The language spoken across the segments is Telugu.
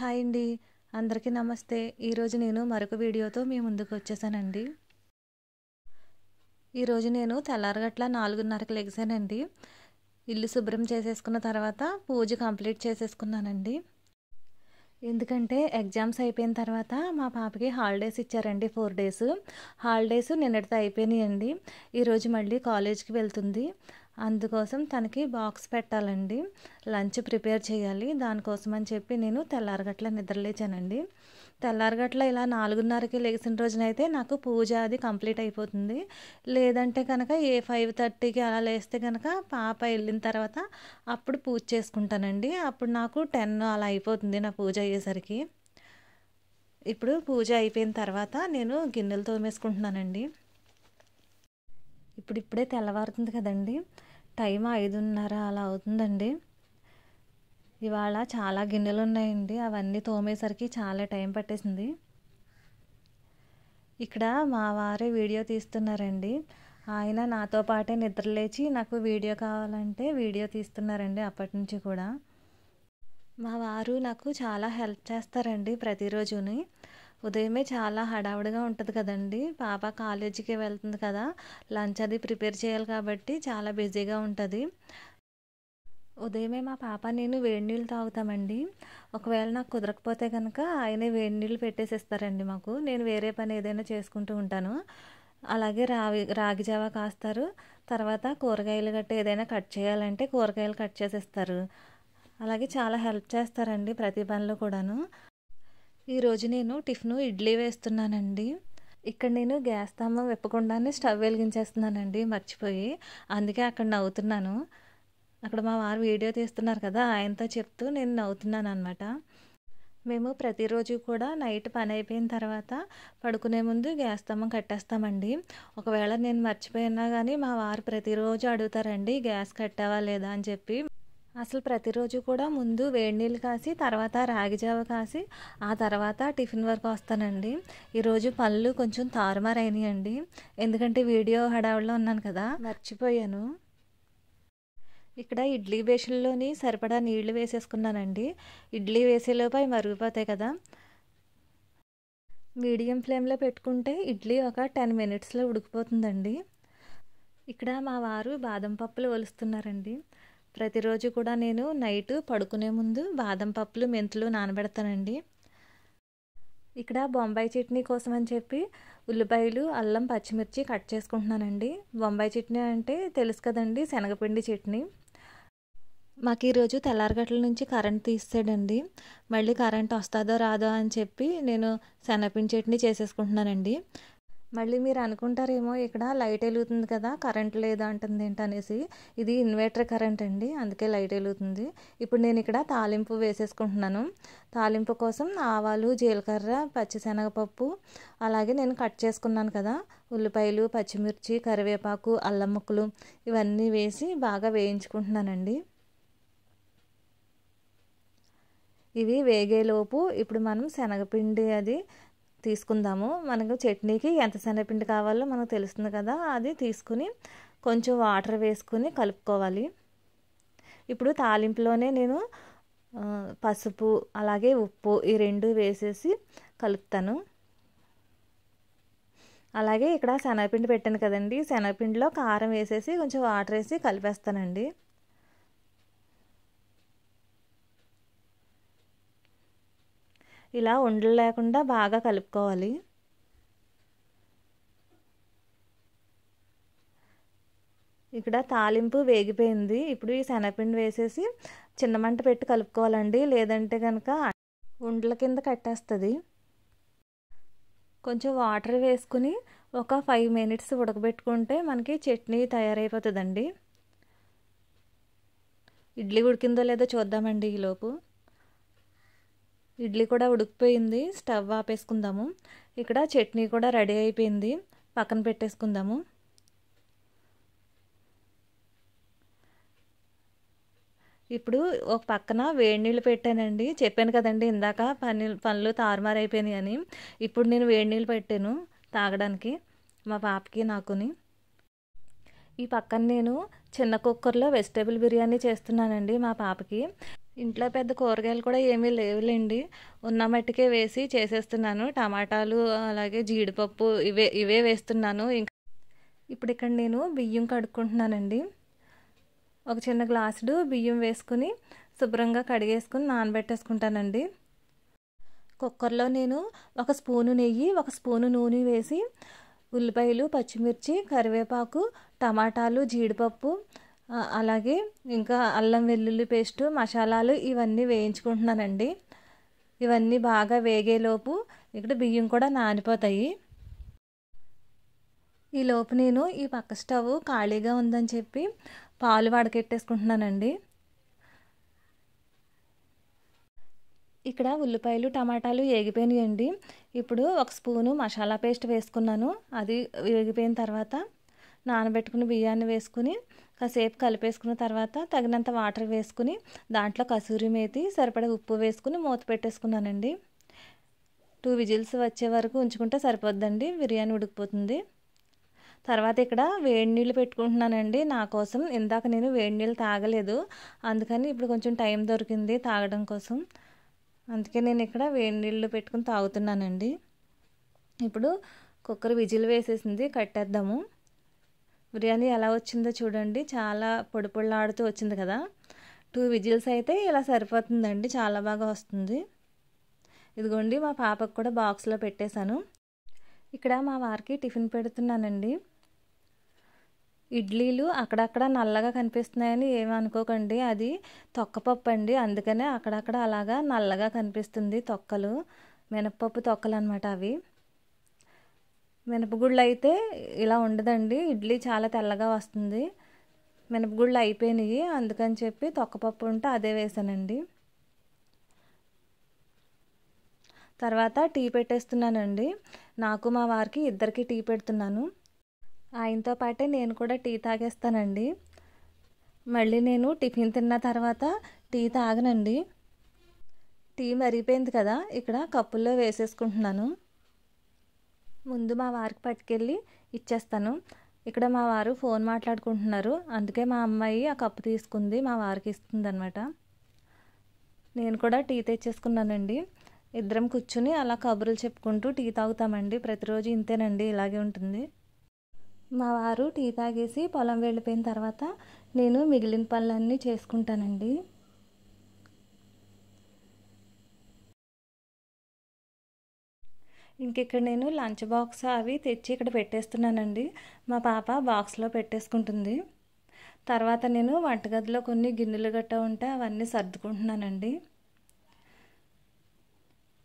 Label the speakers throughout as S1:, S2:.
S1: హాయ్ అండి. అందరికీ నమస్తే. ఈరోజు నేను మరొక వీడియోతో మీ ముందుకు వచ్చేసానండి. ఈరోజు నేను తెల్లారగట్ల 4:30కి లెగిసానండి. ఇల్లు శుభ్రం చేసేసుకున్న తర్వాత పూజ కంప్లీట్ చేసేసుకున్నానండి. ఎందుకంటే ఎగ్జామ్స్ అయిపోయిన తర్వాత మా పాపకి హాలిడేస్ ఇచ్చారండి 4 డేస్. హాలిడేస్ నిన్నటితో అయిపోయినాయండి. ఈరోజు మళ్ళీ కాలేజ్కి వెళ్తుంది. అందుకోసం తనకి బాక్స్ పెట్టాలండి, లంచ్ ప్రిపేర్ చేయాలి. దానికోసం అని చెప్పి నేను తెల్లారగట్ల నిద్రలేచానండి. తెల్లారగట్ల ఇలా 4:30కి లెగిసిన రోజునైతే నాకు పూజ అది కంప్లీట్ అయిపోతుంది. లేదంటే కనుక 5:30కి అలా లేస్తే కనుక పాప వెళ్ళిన తర్వాత అప్పుడు పూజ చేసుకుంటానండి. అప్పుడు నాకు 10 అలా అయిపోతుంది నా పూజ అయ్యేసరికి. ఇప్పుడు పూజ అయిపోయిన తర్వాత నేను గిన్నెలు తోమేసుకుంటున్నానండి. ఇప్పుడే తెల్లవారుతుంది కదండి, టైం 5:30 అలా అవుతుందండి. ఇవాళ చాలా గిన్నెలు ఉన్నాయండి, అవన్నీ తోమేసరికి చాలా టైం పట్టేసింది. ఇక్కడ మా వారే వీడియో తీస్తున్నారండి. ఆయన నాతో పాటే నిద్రలేచి నాకు వీడియో కావాలంటే వీడియో తీస్తున్నారండి అప్పటి నుంచి కూడా. మా వారు నాకు చాలా హెల్ప్ చేస్తారండి ప్రతిరోజుని. ఉదయమే చాలా హడావుడిగా ఉంటుంది కదండి, పాప కాలేజీకి వెళ్తుంది కదా, లంచ్ అది ప్రిపేర్ చేయాలి కాబట్టి చాలా బిజీగా ఉంటుంది. ఉదయమే మా పాప నేను వేడి నీళ్ళు తాగుతామండి. ఒకవేళ నాకు కుదరకపోతే కనుక ఆయనే వేడి నీళ్ళు పెట్టేసిస్తారండి మాకు. నేను వేరే పని ఏదైనా చేసుకుంటూ ఉంటాను. అలాగే రాగి జావ కాస్తారు. తర్వాత కూరగాయలు గట్రా ఏదైనా కట్ చేయాలంటే కూరగాయలు కట్ చేసేస్తారు. అలాగే చాలా హెల్ప్ చేస్తారండి ప్రతి పనిలో కూడాను. ఈరోజు నేను టిఫిన్ ఇడ్లీ వేస్తున్నానండి. ఇక్కడ నేను గ్యాస్ స్తంభం విప్పకుండానే స్టవ్ వెలిగించేస్తున్నానండి మర్చిపోయి. అందుకే అక్కడ నవ్వుతున్నాను. అక్కడ మా వారు వీడియో తీస్తున్నారు కదా, ఆయనతో చెప్తూ నేను నవ్వుతున్నాను అనమాట. మేము ప్రతిరోజు కూడా నైట్ పని అయిపోయిన తర్వాత పడుకునే ముందు గ్యాస్ స్తంభం కట్టేస్తామండి. ఒకవేళ నేను మర్చిపోయినా కానీ మా వారు ప్రతిరోజు అడుగుతారండి గ్యాస్ కట్టావా లేదా అని చెప్పి. అసలు ప్రతిరోజు కూడా ముందు వేడి నీళ్ళు కాసి తర్వాత రాగి జావ కాసి ఆ తర్వాత టిఫిన్ వరకు వస్తానండి. ఈరోజు పళ్ళు కొంచెం తారుమారైనాయండి, ఎందుకంటే వీడియో హడావుడిలో ఉన్నాను కదా, మర్చిపోయాను. ఇక్కడ ఇడ్లీ బేషన్లోని సరిపడా నీళ్లు వేసేసుకున్నానండి. ఇడ్లీ వేసేలోపు అవి మరిగిపోతాయి కదా. మీడియం ఫ్లేమ్లో పెట్టుకుంటే ఇడ్లీ ఒక 10 మినిట్స్లో ఉడికిపోతుందండి. ఇక్కడ మా వారు బాదం పప్పులు ఒలుస్తున్నారండి. ప్రతిరోజు కూడా నేను నైట్ పడుకునే ముందు బాదం పప్పులు మెంతులు నానబెడతానండి. ఇక్కడ బొంబాయి చట్నీ కోసం అని చెప్పి ఉల్లిపాయలు అల్లం పచ్చిమిర్చి కట్ చేసుకుంటున్నానండి. బొంబాయి చట్నీ అంటే తెలుసు కదండి, శనగపిండి చట్నీ. మాకు ఈరోజు తెల్లారగట్ల నుంచి కరెంట్ తీసాడండి. మళ్ళీ కరెంట్ వస్తుందో రాదో అని చెప్పి నేను శనగపిండి చట్నీ చేసేసుకుంటున్నానండి. మళ్ళీ మీరు అనుకుంటారేమో ఇక్కడ లైట్ వెలుగుతుంది కదా, కరెంట్ లేదా అంటుంది ఏంటనేసి. ఇది ఇన్వర్టర్ కరెంట్ అండి, అందుకే లైట్ వెలుగుతుంది. ఇప్పుడు నేను ఇక్కడ తాలింపు వేసేసుకుంటున్నాను. తాలింపు కోసం ఆవాలు, జీలకర్ర, పచ్చిశనగపప్పు, అలాగే నేను కట్ చేసుకున్నాను కదా ఉల్లిపాయలు, పచ్చిమిర్చి, కరివేపాకు, అల్లం ముక్కలు ఇవన్నీ వేసి బాగా వేయించుకుంటున్నానండి. ఇవి వేగేలోపు ఇప్పుడు మనం శనగపిండి అది తీసుకుందాము. మనకు చట్నీకి ఎంత శనగపిండి కావాలో మనకు తెలుస్తుంది కదా, అది తీసుకుని కొంచెం వాటర్ వేసుకుని కలుపుకోవాలి. ఇప్పుడు తాలింపులోనే నేను పసుపు అలాగే ఉప్పు ఈ రెండు వేసేసి కలుపుతాను. అలాగే ఇక్కడ శనగపిండి పెట్టాను కదండి, శనగపిండిలో కారం వేసేసి కొంచెం వాటర్ వేసి కలిపేస్తానండి. ఇలా ఉండలు లేకుండా బాగా కలుపుకోవాలి. ఇక్కడ తాలింపు వేగిపోయింది. ఇప్పుడు ఈ శనగపిండి వేసేసి చిన్న మంట పెట్టి కలుపుకోవాలండి, లేదంటే కనుక ఉండల కింద కట్టేస్తుంది. కొంచెం వాటర్ వేసుకుని ఒక 5 మినిట్స్ ఉడకబెట్టుకుంటే మనకి చట్నీ తయారైపోతుందండి. ఇడ్లీ ఉడికిందో లేదో చూద్దామండి ఈలోపు. ఇడ్లీ కూడా ఉడికిపోయింది, స్టవ్ ఆపేసుకుందాము. ఇక్కడ చట్నీ కూడా రెడీ అయిపోయింది, పక్కన పెట్టేసుకుందాము. ఇప్పుడు ఒక పక్కన వేడి నీళ్ళు పెట్టానండి. చెప్పాను కదండి ఇందాక పనులు తారుమారైపోయినాయి అని. ఇప్పుడు నేను వేడి నీళ్ళు పెట్టాను తాగడానికి మా పాపకి నాకుని. ఈ పక్కన నేను చిన్న కుక్కర్లో వెజిటేబుల్ బిర్యానీ చేస్తున్నానండి మా పాపకి. ఇంట్లో పెద్ద కూరగాయలు కూడా ఏమీ లేవులేండి. ఉన్న మట్టికే వేసి చేసేస్తున్నాను. టమాటాలు అలాగే జీడిపప్పు ఇవే వేస్తున్నాను. ఇప్పుడు ఇక్కడ నేను బియ్యం కడుక్కుంటున్నానండి. ఒక చిన్న గ్లాసుడు బియ్యం వేసుకుని శుభ్రంగా కడిగేసుకుని నానబెట్టేసుకుంటానండి. కుక్కర్లో నేను 1 స్పూను నెయ్యి, 1 స్పూను నూనె వేసి ఉల్లిపాయలు, పచ్చిమిర్చి, కరివేపాకు, టమాటాలు, జీడిపప్పు, అలాగే ఇంకా అల్లం వెల్లుల్లి పేస్టు, మసాలాలు ఇవన్నీ వేయించుకుంటున్నానండి. ఇవన్నీ బాగా వేగేలోపు ఇక్కడ బియ్యం కూడా నానిపోతాయి. ఈలోపు నేను ఈ పక్క స్టవ్ ఖాళీగా ఉందని చెప్పి పాలు వడకెట్టేసుకుంటున్నానండి. ఇక్కడ ఉల్లిపాయలు, టమాటాలు ఏగిపోయినాయండి. ఇప్పుడు 1 స్పూను మసాలా పేస్ట్ వేసుకున్నాను. అది వేగిపోయిన తర్వాత నానబెట్టుకుని బియ్యాన్ని వేసుకుని కాసేపు కలిపేసుకున్న తర్వాత తగినంత వాటర్ వేసుకుని దాంట్లో కసూరి మేతి, సరిపడా ఉప్పు వేసుకుని మూత పెట్టేసుకున్నానండి. 2 విజిల్స్ వచ్చే వరకు ఉంచుకుంటే సరిపోద్దండి, బిర్యానీ ఉడికిపోతుంది. తర్వాత ఇక్కడ వేడి నీళ్ళు పెట్టుకుంటున్నానండి నా కోసం. ఇందాక నేను వేడి నీళ్ళు తాగలేదు, అందుకని ఇప్పుడు కొంచెం టైం దొరికింది తాగడం కోసం. అందుకే నేను ఇక్కడ వేడి నీళ్ళు పెట్టుకుని తాగుతున్నానండి. ఇప్పుడు కుక్కర్ విజిల్ వేసేసింది, కట్టేద్దాము. బిర్యానీ ఎలా వచ్చిందో చూడండి, చాలా పొడి పొడిలాడుతూ వచ్చింది కదా. 2 విజిల్స్ అయితే ఇలా సరిపోతుందండి, చాలా బాగా వస్తుంది. ఇదిగోండి మా పాపకు కూడా బాక్స్లో పెట్టేశాను. ఇక్కడ మా వారికి టిఫిన్ పెడుతున్నానండి. ఇడ్లీలు అక్కడక్కడ నల్లగా కనిపిస్తున్నాయని ఏమనుకోకండి, అది తొక్కపప్పు అండి, అందుకనే అక్కడక్కడ అలాగా నల్లగా కనిపిస్తుంది తొక్కలు. మినపప్పు తొక్కలు అనమాట అవి. మినపగుళ్ళు అయితే ఇలా ఉండదండి, ఇడ్లీ చాలా తెల్లగా వస్తుంది. మినపగుళ్ళు అయిపోయినాయి, అందుకని చెప్పి తొక్కపప్పు ఉంటే అదే వేసానండి. తర్వాత టీ పెట్టేస్తున్నానండి. నాకు మా వారికి ఇద్దరికి టీ పెడుతున్నాను. ఆయనతో పాటే నేను కూడా టీ తాగేస్తానండి. మళ్ళీ నేను టిఫిన్ తిన్న తర్వాత టీ తాగనండి. టీ మరిగిపోయింది కదా, ఇక్కడ కప్పుల్లో వేసేసుకుంటున్నాను. ముందు మా వారికి పట్టుకెళ్ళి ఇచ్చేస్తాను. ఇక్కడ మా వారు ఫోన్ మాట్లాడుకుంటున్నారు, అందుకే మా అమ్మాయి ఆ కప్పు తీసుకుంది మా వారికి ఇస్తుంది అనమాట. నేను కూడా టీ తెచ్చేసుకున్నానండి. ఇద్దరం కూర్చుని అలా కబుర్లు చెప్పుకుంటూ టీ తాగుతామండి. ప్రతిరోజు ఇంతేనండి, ఇలాగే ఉంటుంది. మా వారు టీ తాగేసి పొలం వెళ్ళిపోయిన తర్వాత నేను మిగిలిన పనులన్నీ చేసుకుంటానండి. ఇంకిక్కడ నేను లంచ్ బాక్స్ అవి తెచ్చి ఇక్కడ పెట్టేస్తున్నానండి. మా పాప బాక్స్లో పెట్టేసుకుంటుంది. తర్వాత నేను వంటగదిలో కొన్ని గిన్నెలు గట్టా ఉంటే అవన్నీ సర్దుకుంటున్నానండి.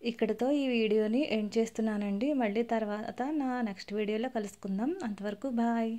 S1: ఇక్కడితో ఈ వీడియోని ఎండ్ చేస్తున్నానండి. మళ్ళీ తర్వాత నా నెక్స్ట్ వీడియోలో కలుసుకుందాం. అంతవరకు బాయ్.